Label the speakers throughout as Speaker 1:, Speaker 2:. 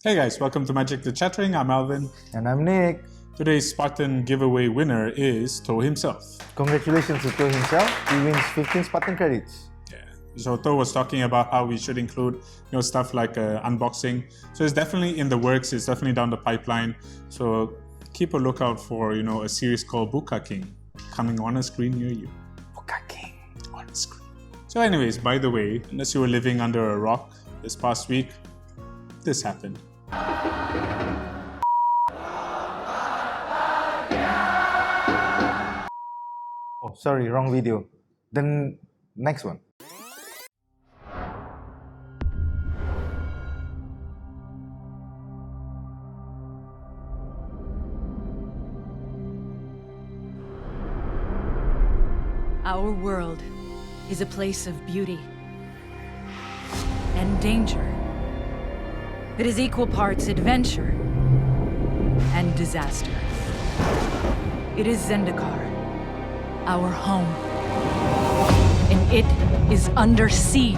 Speaker 1: Hey guys, welcome to Magic the Chattering. I'm Alvin.
Speaker 2: And I'm Nick.
Speaker 1: Today's Spartan giveaway winner is To himself.
Speaker 2: Congratulations to To himself. He wins 15 Spartan credits.
Speaker 1: Yeah. So To was talking about how we should include stuff like unboxing. So it's definitely in the works. It's definitely down the pipeline. So keep a lookout for a series called Buka King coming on a screen near you.
Speaker 2: Buka King
Speaker 1: on a screen. So anyways, by the way, unless you were living under a rock this past week, this happened.
Speaker 2: Oh, sorry, wrong video. Then next one.
Speaker 3: Our world is a place of beauty and danger. It is equal parts adventure and disaster. It is Zendikar, our home, and it is under siege.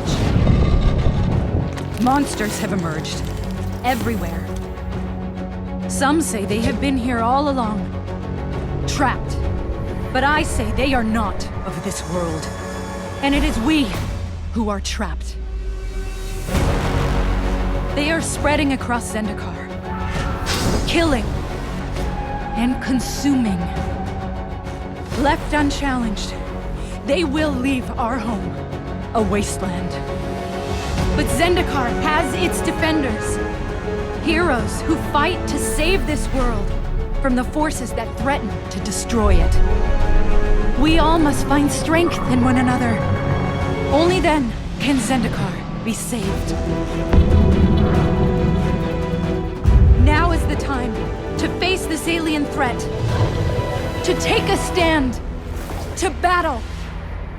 Speaker 3: Monsters have emerged everywhere. Some say they have been here all along, trapped. But I say they are not of this world, and it is we who are trapped. They are spreading across Zendikar, killing and consuming. Left unchallenged, they will leave our home a wasteland. But Zendikar has its defenders, heroes who fight to save this world from the forces that threaten to destroy it. We all must find strength in one another. Only then can Zendikar be saved. Now is the time to face this alien threat, to take a stand, to battle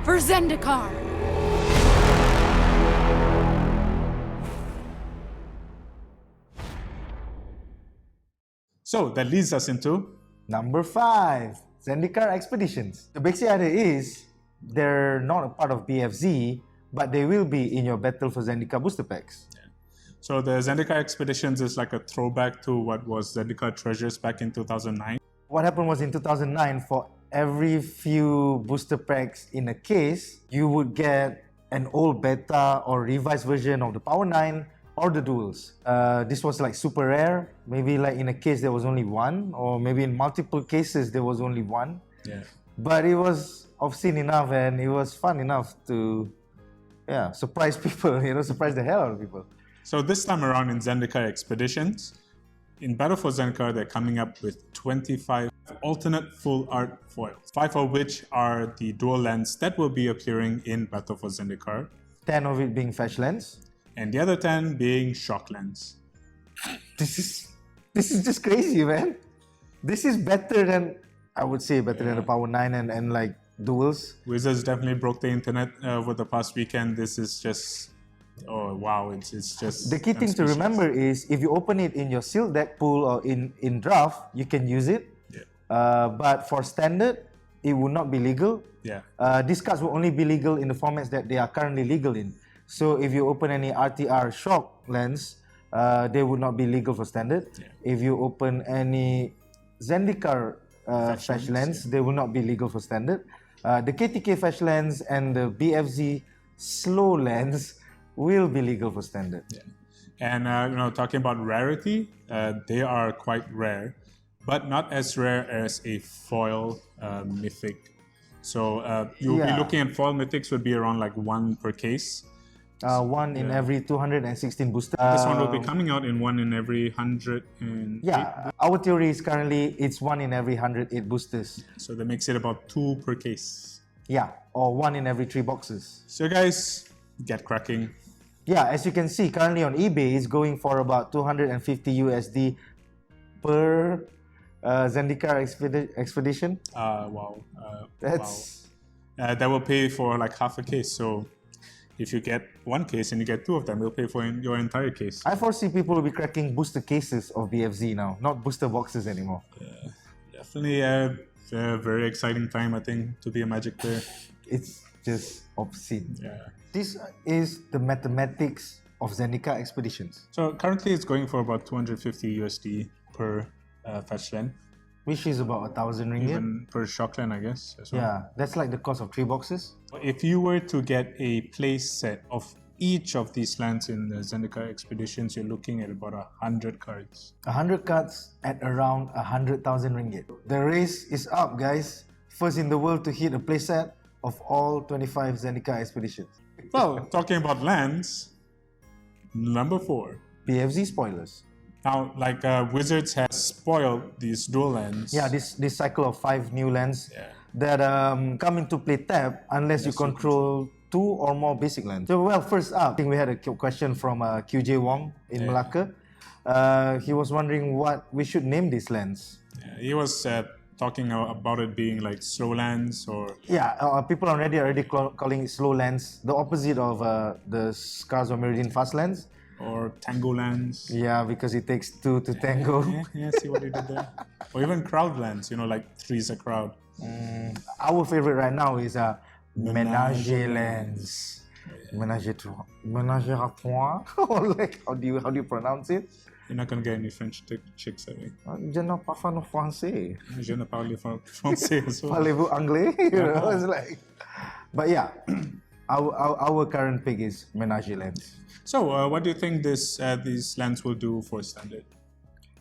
Speaker 3: for Zendikar.
Speaker 1: So that leads us into
Speaker 2: number 5, Zendikar Expeditions. The basic idea is they're not a part of BFZ, but they will be in your Battle for Zendikar booster packs.
Speaker 1: Yeah. So the Zendikar Expeditions is like a throwback to what was Zendikar Treasures back in 2009.
Speaker 2: What happened was in 2009, for every few booster packs in a case, you would get an old beta or revised version of the Power 9 or the duels. This was like super rare. Maybe like in a case there was only one, or maybe in multiple cases there was only one.
Speaker 1: Yeah.
Speaker 2: But it was obscene enough and it was fun enough to surprise people, surprise the hell out of people.
Speaker 1: So this time around in Zendikar Expeditions, in Battle for Zendikar, they're coming up with 25 alternate full art foils, 5 of which are the dual lands that will be appearing in Battle for Zendikar.
Speaker 2: 10 of it being fetch lands.
Speaker 1: And the other 10 being shock lands.
Speaker 2: This is just crazy, man. This is better than, I would say, better than the Power 9 and like duels.
Speaker 1: Wizards definitely broke the internet over the past weekend. This is just, oh wow, it's just...
Speaker 2: The key thing to remember is if you open it in your sealed deck pool or in draft, you can use it. Yeah. But for standard, it would not be legal.
Speaker 1: Yeah.
Speaker 2: These cards will only be legal in the formats that they are currently legal in. So if you open any RTR shock lands, they would not be legal for standard. Yeah. If you open any Zendikar fetch lands, they will not be legal for standard. The KTK fetch lands and the BFZ slow lands will be legal for standard.
Speaker 1: Yeah. And talking about rarity, they are quite rare, but not as rare as a foil mythic. So you'll be looking at foil mythics would be around like 1 per case.
Speaker 2: One in every 216 boosters.
Speaker 1: This one will be coming out in 1 in every 108.
Speaker 2: Yeah, our theory is currently it's 1 in every 108 boosters.
Speaker 1: So that makes it about 2 per case.
Speaker 2: Yeah, or 1 in every 3 boxes.
Speaker 1: So guys, get cracking.
Speaker 2: Yeah, as you can see, currently on eBay, it's going for about 250 USD per Zendikar Expedition.
Speaker 1: Wow.
Speaker 2: That's...
Speaker 1: Wow. That will pay for like half a case, so... If you get 1 case and you get 2 of them, they'll pay for your entire case.
Speaker 2: I foresee people will be cracking booster cases of BFZ now, not booster boxes anymore.
Speaker 1: Definitely a very exciting time, I think, to be a Magic player.
Speaker 2: It's just obscene.
Speaker 1: Yeah.
Speaker 2: This is the mathematics of Zendikar Expeditions.
Speaker 1: So currently it's going for about 250 USD per fetch land.
Speaker 2: Which is about 1,000 ringgit.
Speaker 1: Even per shock land, I guess. As well.
Speaker 2: Yeah, that's like the cost of 3 boxes.
Speaker 1: If you were to get a play set of each of these lands in the Zendikar Expeditions, you're looking at about 100 cards.
Speaker 2: 100 cards at around 100,000 ringgit. The race is up, guys. First in the world to hit a playset of all 25 Zendikar Expeditions.
Speaker 1: Well, talking about lands, number 4.
Speaker 2: PFZ spoilers.
Speaker 1: Now, like Wizards has spoiled these dual lands.
Speaker 2: Yeah, this cycle of 5 new lands that come into play tap unless you control 2 or more basic lands. So, well, first up, I think we had a question from QJ Wong in Malacca. He was wondering what we should name these lands.
Speaker 1: Yeah, he was talking about it being like slow lands or...
Speaker 2: Yeah, people on Reddit are already calling it slow lands, the opposite of the Scars of Meridian fast lands.
Speaker 1: Or tango lands.
Speaker 2: Yeah, because it takes 2 to tango.
Speaker 1: Yeah, see what he did there. Or even crowd lands, you know, like 3 is a crowd.
Speaker 2: Our favorite right now is Menage lands. Menage à trois. Like, how do you pronounce it?
Speaker 1: You're not going to get any French chicks that way.
Speaker 2: Je ne parle pas français.
Speaker 1: Je ne parle français as well.
Speaker 2: Parlez-vous anglais? You know, it's like... But yeah, our current pick is Menage lands.
Speaker 1: So, what do you think these lands will do for standard?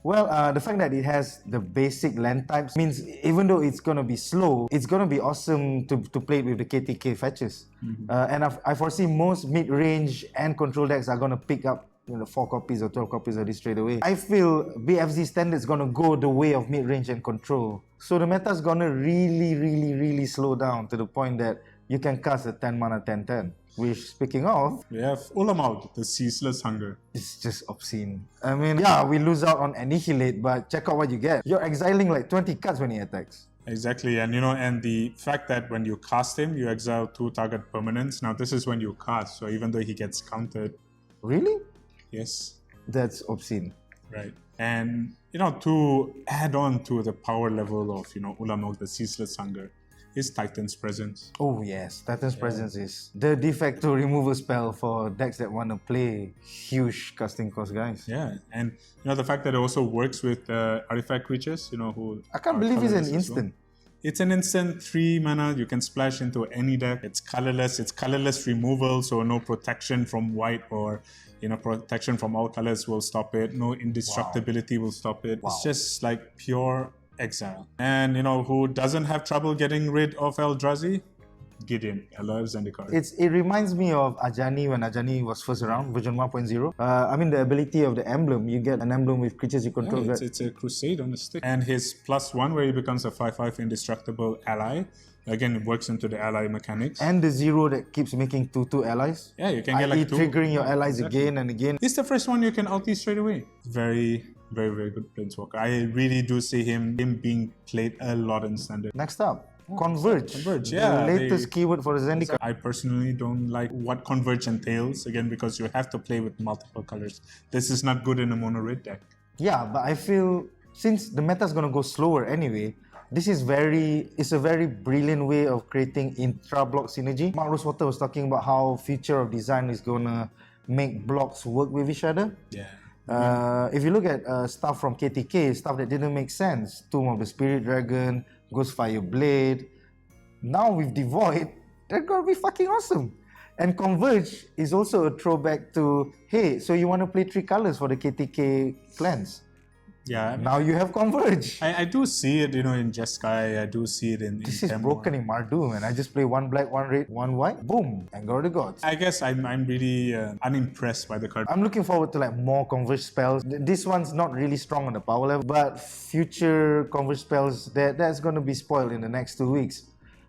Speaker 2: Well, the fact that it has the basic land types means even though it's going to be slow, it's going to be awesome to play with the KTK fetches. And I foresee most mid-range and control decks are going to pick up 4 copies or 12 copies of this straight away. I feel BFZ standard is going to go the way of mid-range and control. So the meta is going to really slow down to the point that you can cast a 10 mana 10/10. Which, speaking of,
Speaker 1: we have Ulamaut, the Ceaseless Hunger.
Speaker 2: It's just obscene. I mean, yeah, we lose out on Annihilate, but check out what you get. You're exiling like 20 cards when he attacks.
Speaker 1: Exactly, and and the fact that when you cast him, you exile 2 target permanents. Now, this is when you cast, so even though he gets countered.
Speaker 2: Really?
Speaker 1: Yes.
Speaker 2: That's obscene.
Speaker 1: Right. And, to add on to the power level of, Ulamaut, the Ceaseless Hunger, is Titan's Presence.
Speaker 2: Oh yes, Titan's Presence is the de facto removal spell for decks that want to play huge casting cost, guys.
Speaker 1: Yeah, and the fact that it also works with artifact creatures, who...
Speaker 2: I can't believe it's an instant.
Speaker 1: It's an instant 3 mana, you can splash into any deck. It's colorless removal, so no protection from white or protection from all colors will stop it. No indestructibility will stop it. It's just like pure exile. And who doesn't have trouble getting rid of Eldrazi? Gideon. I love Zendikar.
Speaker 2: It reminds me of Ajani when Ajani was first around, version 1.0. I mean the ability of the emblem. You get an emblem with creatures you control.
Speaker 1: Yeah, it's a crusade on a stick. And his +1 where he becomes a 5/5 indestructible ally. Again, it works into the ally mechanics.
Speaker 2: And the 0 that keeps making 2/2 allies.
Speaker 1: Yeah, you can get like 2.
Speaker 2: Triggering your allies again and again.
Speaker 1: It's the first one you can ulti straight away. Very good Planeswalker. I really do see him being played a lot in Standard.
Speaker 2: Next up, Converge.
Speaker 1: Converge, yeah.
Speaker 2: The latest keyword for the Zendikar.
Speaker 1: I personally don't like what Converge entails, again, because you have to play with multiple colors. This is not good in a mono-red deck.
Speaker 2: Yeah, but I feel since the meta is going to go slower anyway, it's a very brilliant way of creating intra-block synergy. Mark Rosewater was talking about how future of design is going to make blocks work with each other.
Speaker 1: Yeah.
Speaker 2: If you look at stuff from KTK, stuff that didn't make sense, Tomb of the Spirit Dragon, Ghostfire Blade, now with Devoid, they're gonna be fucking awesome. And Converge is also a throwback to, hey, so you want to play 3 colors for the KTK clans?
Speaker 1: Yeah.
Speaker 2: Now you have Converge.
Speaker 4: I do see it, in Jeskai. I do see it in
Speaker 2: This is broken in Mardu, man. I just play 1 black, 1 red, 1 white. Boom. Anger of the Gods.
Speaker 1: I guess I'm really unimpressed by the card.
Speaker 2: I'm looking forward to like more Converge spells. This one's not really strong on the power level, but future Converge spells that's going to be spoiled in the next 2 weeks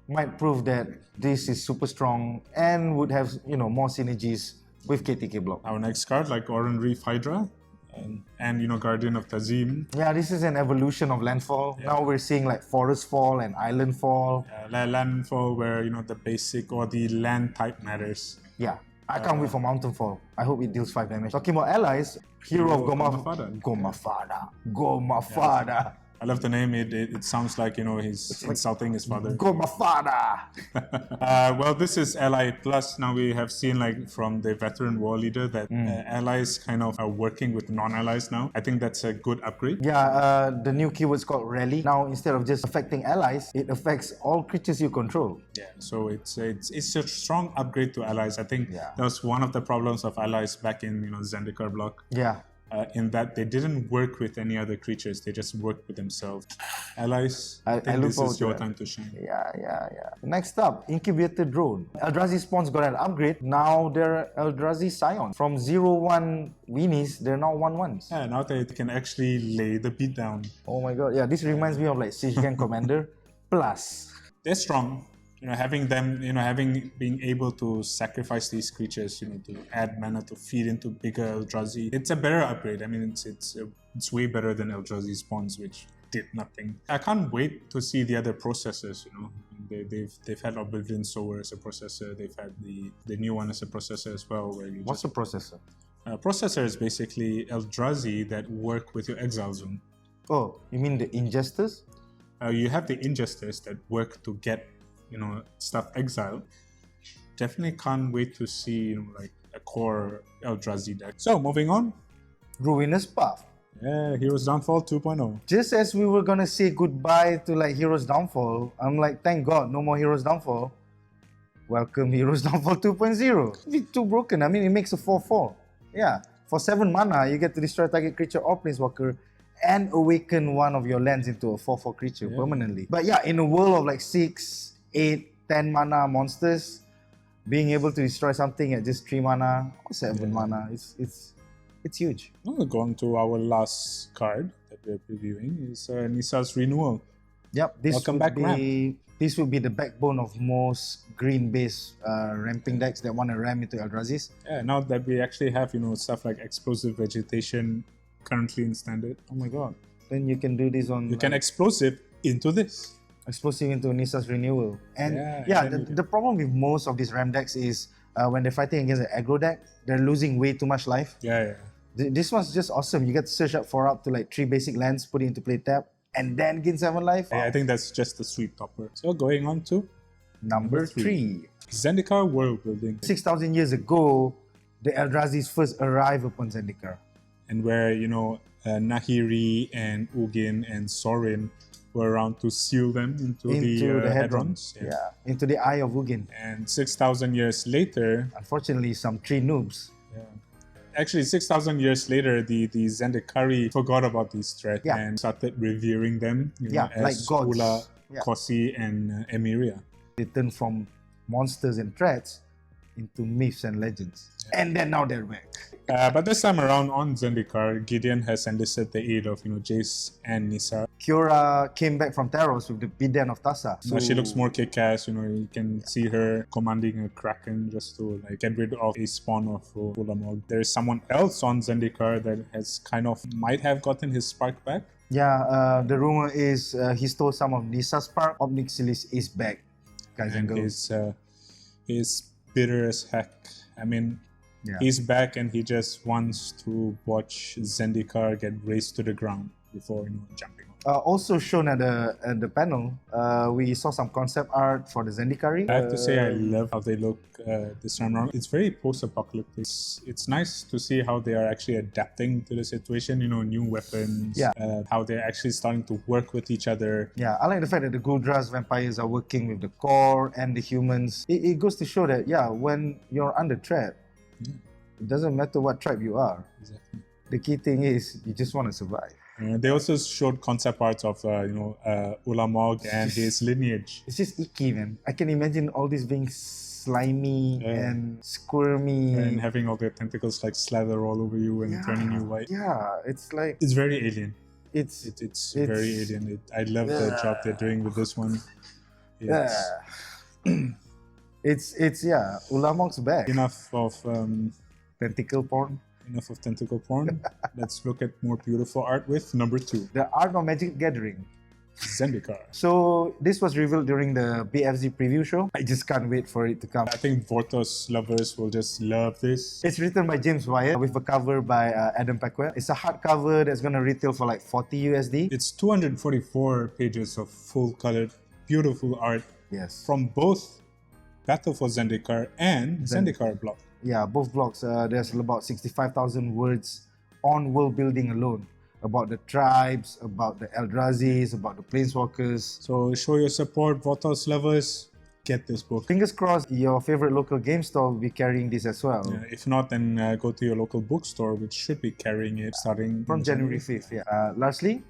Speaker 2: might prove that this is super strong and would have, more synergies with KTK block.
Speaker 1: Our next card, like Oran Reef Hydra. And Guardian of Tazim.
Speaker 2: Yeah, this is an evolution of Landfall. Yeah. Now we're seeing like Forest Fall and Island Fall.
Speaker 1: Landfall where the basic or the land type matters.
Speaker 2: Yeah, I can't wait for Mountain Fall. I hope it deals 5 damage. Talking about allies, Hero of Gomafada.
Speaker 1: I love the name. It sounds like, you know, he's insulting his father.
Speaker 2: Go my father!
Speaker 1: Well, this is Ally Plus. Now we have seen, like, from the veteran war leader that allies kind of are working with non-allies now. I think that's a good upgrade.
Speaker 2: Yeah, the new keyword's called rally. Now, instead of just affecting allies, it affects all creatures you control.
Speaker 1: Yeah, so it's a strong upgrade to allies. I think
Speaker 2: Yeah.
Speaker 1: that was one of the problems of allies back in, you know, Zendikar block.
Speaker 2: Yeah.
Speaker 1: In that they didn't work with any other creatures, they just worked with themselves. Allies, I
Speaker 2: I
Speaker 1: think
Speaker 2: look
Speaker 1: this
Speaker 2: forward
Speaker 1: is
Speaker 2: to
Speaker 1: your
Speaker 2: that.
Speaker 1: time to shine.
Speaker 2: Yeah. Next up, incubator drone. Eldrazi spawns got an upgrade. Now they're Eldrazi Scion. From 0-1 weenies, they're now 1-1s.
Speaker 1: Yeah, now they can actually lay the beat down.
Speaker 2: Oh my god, yeah, this reminds me of like Siege Gang Commander Plus.
Speaker 1: They're strong. You know, having them, you know, being able to sacrifice these creatures, you know, to add mana to feed into bigger Eldrazi, it's a better upgrade. I mean, it's way better than Eldrazi spawns, which did nothing. I can't wait to see the other processors. You know, they've had Oblivion Sower as a processor. They've had the new one as a processor as well. Where you
Speaker 2: What's the processor?
Speaker 1: Processor is basically Eldrazi that work with your exile zone.
Speaker 2: Oh, you mean the ingesters?
Speaker 1: You have the ingesters that work to get, you know, stuff exiled. Definitely can't wait to see, you know, like a core Eldrazi deck. So moving on.
Speaker 2: Ruinous Path.
Speaker 1: Yeah, Heroes Downfall 2.0.
Speaker 2: Just as we were gonna say goodbye to like Heroes Downfall, I'm like, thank God, no more Heroes Downfall. Welcome Heroes Downfall 2.0. It's too broken. I mean, it makes a 4/4. Yeah, for 7 mana, you get to destroy target creature or planeswalker and awaken one of your lands into a 4/4 creature permanently. But yeah, in a world of like 6, 8, 10 mana monsters, being able to destroy something at just 3 mana or 7 mana, it's huge.
Speaker 1: Well, going to our last card that we're previewing is Nissa's Renewal.
Speaker 2: Yep,
Speaker 1: Welcome back,
Speaker 2: this would be the backbone of most green-based ramping decks that want to ram into Eldrazi's.
Speaker 1: Yeah, now that we actually have, you know, stuff like Explosive Vegetation currently in Standard.
Speaker 2: Oh my god. Then you can do this on...
Speaker 1: You can Explosive into this.
Speaker 2: Explosive into Nissa's Renewal. And
Speaker 1: Yeah,
Speaker 2: the problem with most of these ram decks is when they're fighting against an aggro deck, they're losing way too much life.
Speaker 1: Yeah.
Speaker 2: This one's just awesome. You get to search up up to like 3 basic lands, put it into play tap, and then gain 7 life.
Speaker 1: Yeah, I think that's just the sweet topper. So going on to
Speaker 2: Number 3.
Speaker 1: Zendikar World Building.
Speaker 2: 6,000 years ago, the Eldrazi's first arrived upon Zendikar.
Speaker 1: And where, you know, Nahiri and Ugin and Sorin were around to seal them into the Hedrons.
Speaker 2: Yeah, into the Eye of Ugin.
Speaker 1: And 6,000 years later...
Speaker 2: Unfortunately, some 3 noobs.
Speaker 1: Yeah. Actually, 6,000 years later, the Zendikari forgot about these threats and started revering them, you know, as
Speaker 2: like gods.
Speaker 1: Ula, Kosi, and Emiria.
Speaker 2: They turned from monsters and threats into myths and legends. Yeah. And then now they're back.
Speaker 1: But this time around on Zendikar, Gideon has enlisted the aid of, you know, Jace and Nissa.
Speaker 2: Kiora came back from Taros with the Bidan of Tassa.
Speaker 1: So she looks more kick-ass, you know, you can see her commanding a Kraken just to like get rid of a spawn of Ulamog. There's someone else on Zendikar that has kind of might have gotten his spark back.
Speaker 2: Yeah, the rumor is he stole some of Nissa's spark. Obnixilis is back, guys and girls.
Speaker 1: He's bitter as heck. I mean, he's back and he just wants to watch Zendikar get razed to the ground before, you know, jumping on.
Speaker 2: Also shown at the panel, we saw some concept art for the Zendikari.
Speaker 1: I have to say, I love how they look this time around. It's very post-apocalyptic. It's nice to see how they are actually adapting to the situation, you know, new weapons, how they're actually starting to work with each other.
Speaker 2: Yeah, I like the fact that the Guldras vampires are working with the core and the humans. It goes to show that, when you're under threat, it doesn't matter what tribe you are.
Speaker 1: Exactly.
Speaker 2: The key thing is you just want to survive.
Speaker 1: They also showed concept arts of, Ulamog and his lineage.
Speaker 2: It's just icky, man. I can imagine all this being slimy and squirmy.
Speaker 1: And having all their tentacles like slather all over you and turning you white.
Speaker 2: Yeah, it's like...
Speaker 1: It's very alien.
Speaker 2: It's
Speaker 1: very alien. I love the job they're doing with this one.
Speaker 2: It's Ulamog's back.
Speaker 1: Enough of...
Speaker 2: tentacle porn.
Speaker 1: Enough of tentacle porn. Let's look at more beautiful art with number 2.
Speaker 2: The Art of Magic Gathering.
Speaker 1: Zendikar.
Speaker 2: So this was revealed during the BFZ preview show. I just can't wait for it to come.
Speaker 1: I think Vortos lovers will just love this.
Speaker 2: It's written by James Wyatt with a cover by Adam Peckwell. It's a hardcover that's gonna retail for like 40 USD.
Speaker 1: It's 244 pages of full-colored, beautiful art
Speaker 2: Yes.
Speaker 1: from both Battle for Zendikar and Zendikar block.
Speaker 2: Yeah, both blocks. There's about 65,000 words on world building alone. About the tribes, about the Eldrazi's, about the Planeswalkers.
Speaker 1: So show your support, Vortos lovers. Get this book.
Speaker 2: Fingers crossed your favorite local game store will be carrying this as well.
Speaker 1: If not, then go to your local bookstore, which should be carrying it starting
Speaker 2: From
Speaker 1: in
Speaker 2: January 5th, yeah. Lastly,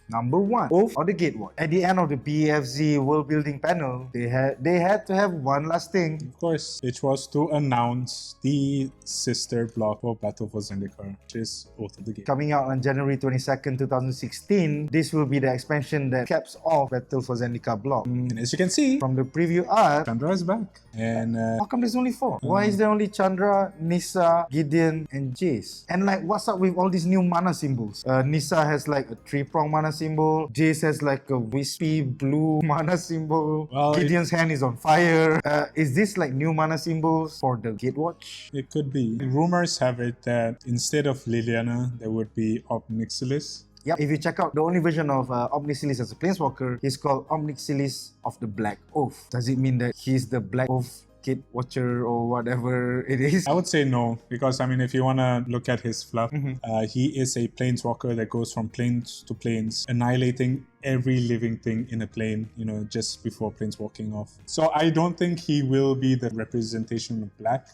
Speaker 2: number 1, Oath of the Gatewatch. At the end of the BFZ world building panel, they had to have one last thing.
Speaker 1: Of course, which was to announce the sister block for Battle for Zendikar, which is Oath of the Gatewatch.
Speaker 2: Coming out on January 22nd, 2016, this will be the expansion that caps off Battle for Zendikar block.
Speaker 1: And as you can see,
Speaker 2: From the preview art,
Speaker 1: Chandra is back. And
Speaker 2: how come there's only 4? Why is there only Chandra, Nissa, Gideon, and Jace? And like, what's up with all these new mana symbols? Nissa has like a 3-prong mana symbol. Jace has like a wispy blue mana symbol.
Speaker 1: Well,
Speaker 2: Gideon's hand is on fire. Is this like new mana symbols for the Gatewatch?
Speaker 1: it could be. Rumors have it that instead of Liliana, there would be Obnixilis.
Speaker 2: Yep. If you check out the only version of Omnixilis as a Planeswalker, he's called Omnixilis of the Black Oath. Does it mean that he's the Black Oath Gatewatcher or whatever it is?
Speaker 1: I would say no, because I mean, if you want to look at his fluff, he is a planeswalker that goes from planes to planes, annihilating every living thing in a plane, just before planeswalking off. So I don't think he will be the representation of black.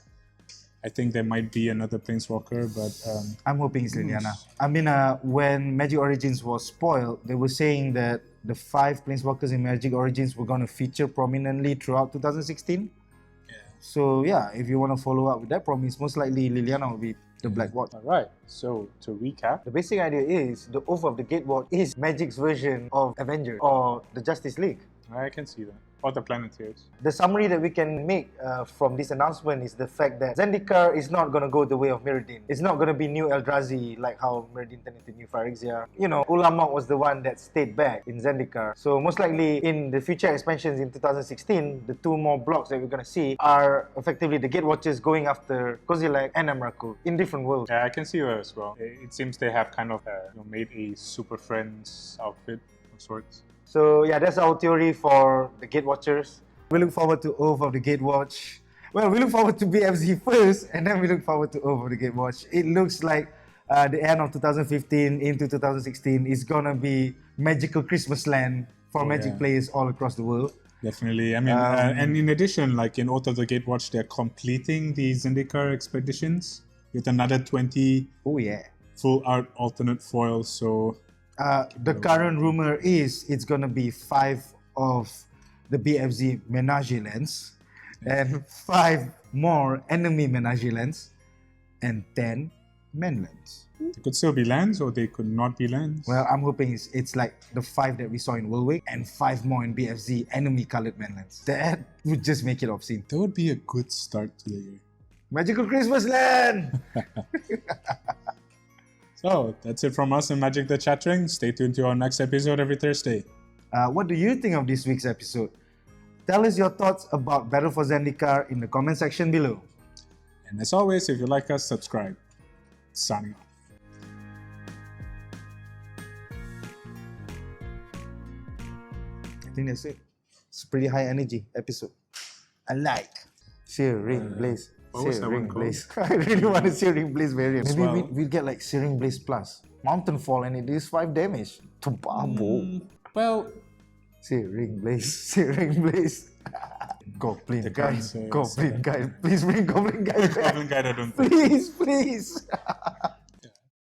Speaker 1: I think there might be another planeswalker, but
Speaker 2: I'm hoping it's Liliana. I mean, when Magic Origins was spoiled, they were saying that the 5 planeswalkers in Magic Origins were going to feature prominently throughout 2016. So yeah, if you want to follow up with that promise, most likely Liliana will be the Black Watch.
Speaker 1: Alright, so to recap,
Speaker 2: The basic idea is the Oath of the Gatewatch is Magic's version of Avengers or the Justice League.
Speaker 1: I can see that. Or the Planeteers.
Speaker 2: The summary that we can make from this announcement is the fact that Zendikar is not going to go the way of Mirrodin. It's not going to be new Eldrazi like how Mirrodin turned into new Phyrexia. Ulamog was the one that stayed back in Zendikar. So most likely in the future expansions in 2016, the 2 more blocks that we're going to see are effectively the Gatewatchers going after Kozilek and Emrakul in different worlds.
Speaker 1: Yeah, I can see that as well. It seems they have kind of made a Super Friends outfit of sorts.
Speaker 2: So yeah, that's our theory for the Gatewatchers. We look forward to Oath of the Gatewatch. Well, we look forward to BFZ first, and then we look forward to Oath of the Gatewatch. It looks like the end of 2015 into 2016 is gonna be magical Christmas land for Magic players all across the world.
Speaker 1: Definitely. I mean, and in addition, like in Oath of the Gatewatch, they're completing the Zendikar Expeditions with another 20 full art alternate foils. So
Speaker 2: the current rumor is it's gonna be 5 of the BFZ Menage lands and 5 more enemy Menage lands and 10 main lands.
Speaker 1: They could still be lands or they could not be lands.
Speaker 2: Well, I'm hoping it's like the 5 that we saw in Worldwake and 5 more in BFZ enemy colored main lands. That would just make it obscene.
Speaker 1: That would be a good start to the year.
Speaker 2: Magical Christmas land!
Speaker 1: So, that's it from us and Magic the Chattering. Stay tuned to our next episode every Thursday.
Speaker 2: What do you think of this week's episode? Tell us your thoughts about Battle for Zendikar in the comment section below.
Speaker 1: And as always, if you like us, subscribe. Signing off.
Speaker 2: I think that's it. It's a pretty high energy episode. I like. Searing Blaze.
Speaker 1: What was that
Speaker 2: Searing
Speaker 1: one called?
Speaker 2: Blaze. I really want a Searing Blaze variant. Maybe
Speaker 1: Well-
Speaker 2: we'll get like Searing Blaze Plus. Mountain Fall and it deals 5 damage. To Babo.
Speaker 1: Well,
Speaker 2: Searing Blaze. Searing Blaze. Goblin
Speaker 1: The
Speaker 2: guy.
Speaker 1: cards,
Speaker 2: Goblin guy. Please bring Goblin guy back.
Speaker 1: Goblin Guide, I don't think.
Speaker 2: Please, please.